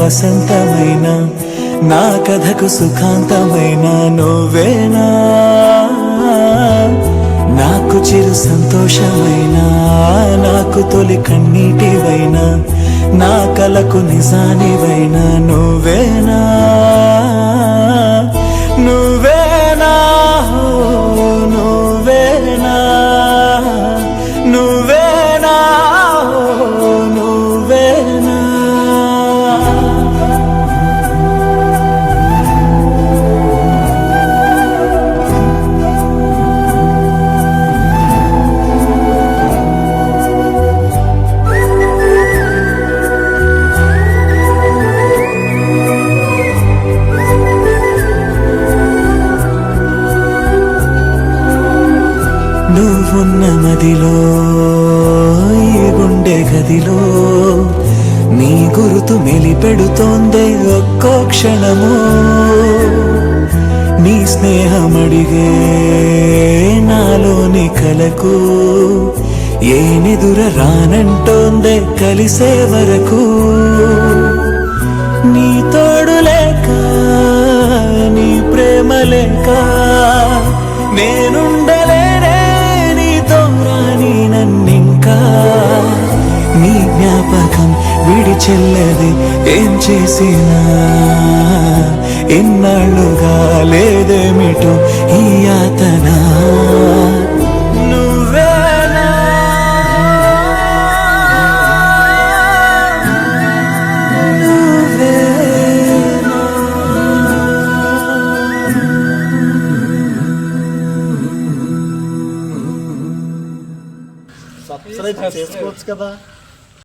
వసంతమైన నా కథకు సుఖాంతమైన నువ్వేనా, నాకు చిరు సంతోషమైన నాకు తొలి కన్నీటివైనా నా కలకు నిజానివైనా నువ్వేనా, నువ్వేనా, నువ్వేనా, నువ్వేనా, నువ్వేనా. నువ్వున్న మదిలో ఈ గుండె గదిలో నీ గురుతు మెలిపెడుతోందే ఒక్కో క్షణము, నీ స్నేహమడిగే నాలోని కలకు ఏ నిదుర రానంటోందే కలిసే వరకు, నీ తోడు లేక నీ ప్రేమ లేక నేనుండలేనే నన్నింకా, నీ జ్ఞాపకం విడిచెల్లది ఏం చేసినా ఎన్నాళ్ళుగా లేదేమిటో ఈ యాతన, నువ్వేనా, నువ్వేనా. సబ్స్క్రైబ్ చేసుకోవచ్చు కదా.